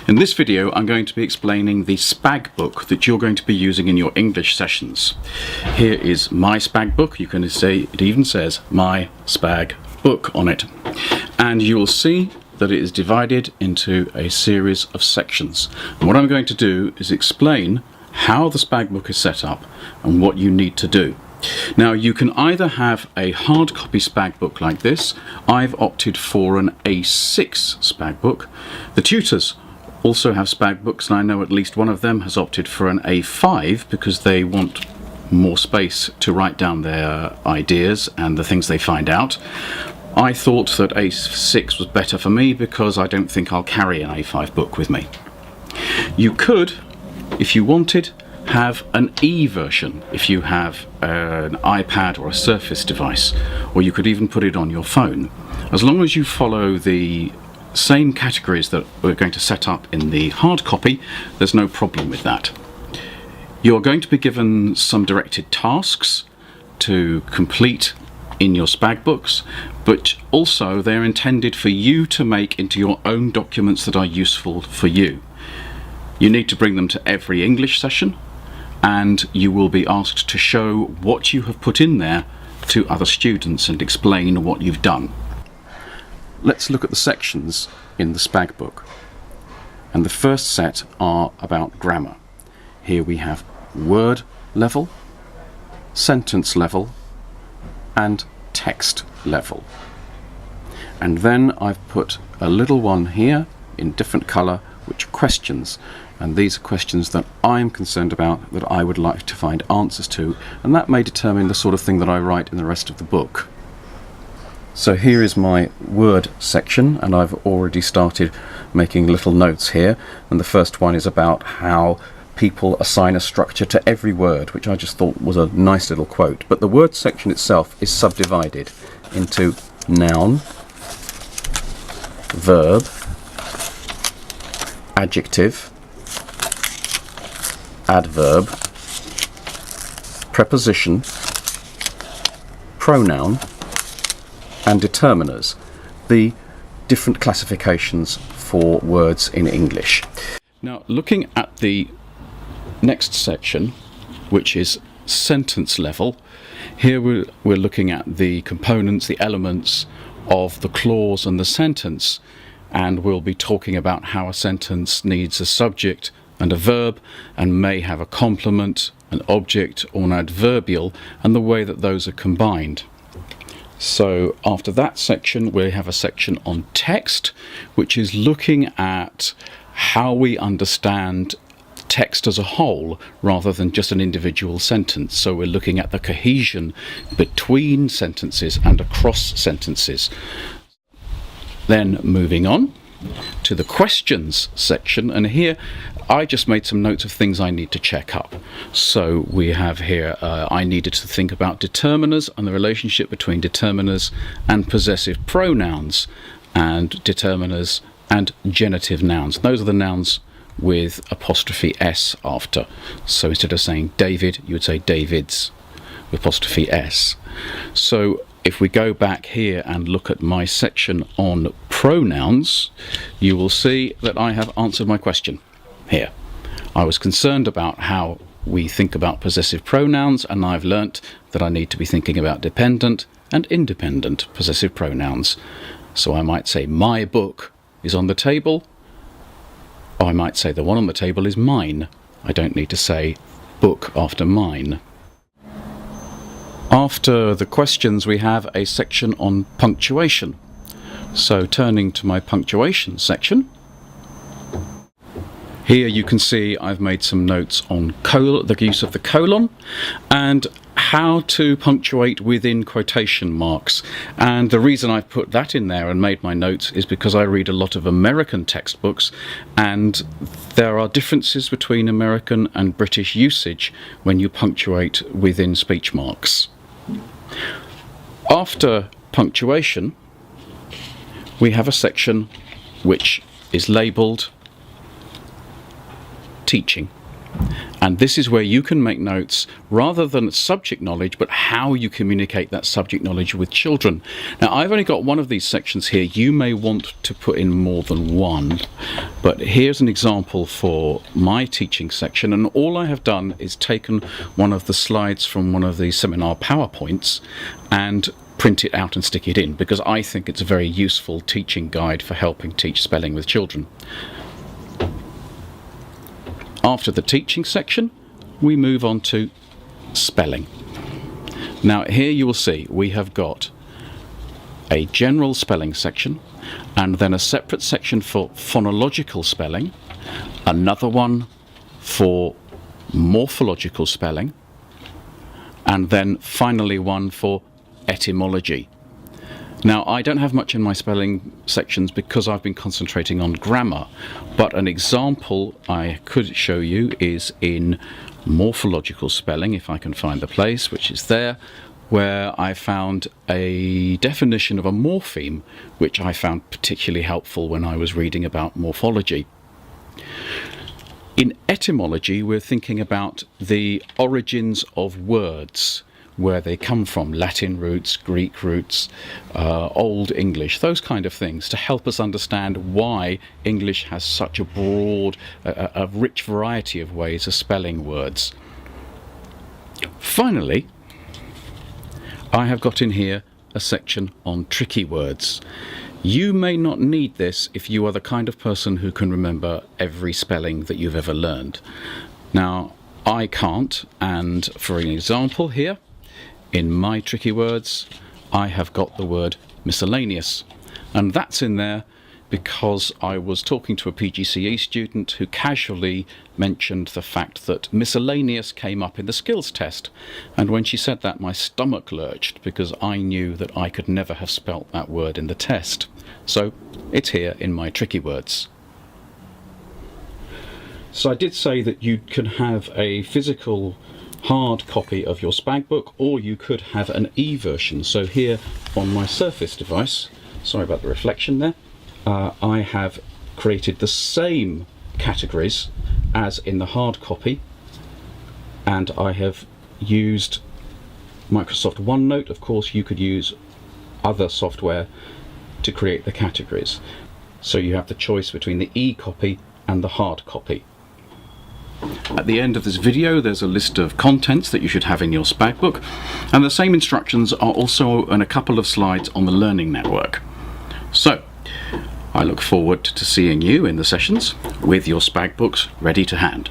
In this video I'm going to be explaining the SpAG book that you're going to be using in your English sessions. Here is my SpAG book. You can see it even says my SpAG book on it, and you will see that it is divided into a series of sections. And what I'm going to do is explain how the SpAG book is set up and what you need to do. Now, you can either have a hard copy SpAG book like this. I've opted for an A6 SpAG book. The tutors also have SpAG books, and I know at least one of them has opted for an A5 because they want more space to write down their ideas and the things they find out. I thought that A6 was better for me because I don't think I'll carry an A5 book with me. You could, if you wanted, have an E version if you have an iPad or a Surface device, or you could even put it on your phone. As long as you follow the same categories that we're going to set up in the hard copy, there's no problem with that. You're going to be given some directed tasks to complete in your SpAG books, but also they're intended for you to make into your own documents that are useful for you. You need to bring them to every English session, and you will be asked to show what you have put in there to other students and explain what you've done. Let's look at the sections in the SpAG book. And the first set are about grammar. Here we have word level, sentence level, and text level. And then I've put a little one here in different colour, which are questions. And these are questions that I'm concerned about, that I would like to find answers to, and that may determine the sort of thing that I write in the rest of the book. So here is my word section, and I've already started making little notes here, and the first one is about how people assign a structure to every word, which I just thought was a nice little quote. But the word section itself is subdivided into noun, verb, adjective, adverb, preposition, pronoun, and determiners, the different classifications for words in English. Now, looking at the next section, which is sentence level, here we're looking at the components, the elements of the clause and the sentence, and we'll be talking about how a sentence needs a subject and a verb, and may have a complement, an object, or an adverbial, and the way that those are combined. So after that section we have a section on text, which is looking at how we understand text as a whole rather than just an individual sentence. So we're looking at the cohesion between sentences and across sentences. Then moving on to the questions section, and here I just made some notes of things I need to check up. So we have here I needed to think about determiners and the relationship between determiners and possessive pronouns, and determiners and genitive nouns. Those are the nouns with apostrophe S after. So instead of saying David, you would say David's with apostrophe S. So if we go back here and look at my section on pronouns, you will see that I have answered my question here. I was concerned about how we think about possessive pronouns, and I've learnt that I need to be thinking about dependent and independent possessive pronouns. So I might say my book is on the table, or I might say the one on the table is mine. I don't need to say book after mine. After the questions we have a section on punctuation. So turning to my punctuation section, here you can see I've made some notes on the use of the colon and how to punctuate within quotation marks. And the reason I've put that in there and made my notes is because I read a lot of American textbooks, and there are differences between American and British usage when you punctuate within speech marks. After punctuation, we have a section which is labelled teaching, And this is where you can make notes rather than subject knowledge, but how you communicate that subject knowledge with children. Now, I've only got one of these sections here. You may want to put in more than one, but here's an example for my teaching section. And all I have done is taken one of the slides from one of the seminar PowerPoints and print it out and stick it in, because I think it's a very useful teaching guide for helping teach spelling with children. After the teaching section, we move on to spelling. Now here you will see we have got a general spelling section, and then a separate section for phonological spelling, another one for morphological spelling, and then finally one for etymology. Now, I don't have much in my spelling sections because I've been concentrating on grammar, but an example I could show you is in morphological spelling, if I can find the place, which is there, where I found a definition of a morpheme, which I found particularly helpful when I was reading about morphology. In etymology, we're thinking about the origins of words, where they come from, Latin roots, Greek roots, Old English, those kind of things, to help us understand why English has such a broad, a rich variety of ways of spelling words. Finally, I have got in here a section on tricky words. You may not need this if you are the kind of person who can remember every spelling that you've ever learned. Now, I can't, and for an example here, in my tricky words, I have got the word miscellaneous, and that's in there because I was talking to a PGCE student who casually mentioned the fact that miscellaneous came up in the skills test, and when she said that, my stomach lurched because I knew that I could never have spelt that word in the test. So it's here in my tricky words. So I did say that you can have a physical hard copy of your SpAG book, or you could have an e-version. So here on my Surface device, sorry about the reflection there, I have created the same categories as in the hard copy, and I have used Microsoft OneNote. Of course, you could use other software to create the categories. So you have the choice between the e-copy and the hard copy. At the end of this video, there's a list of contents that you should have in your SpAG book, and the same instructions are also in a couple of slides on the Learning Network. So, I look forward to seeing you in the sessions with your SpAG books ready to hand.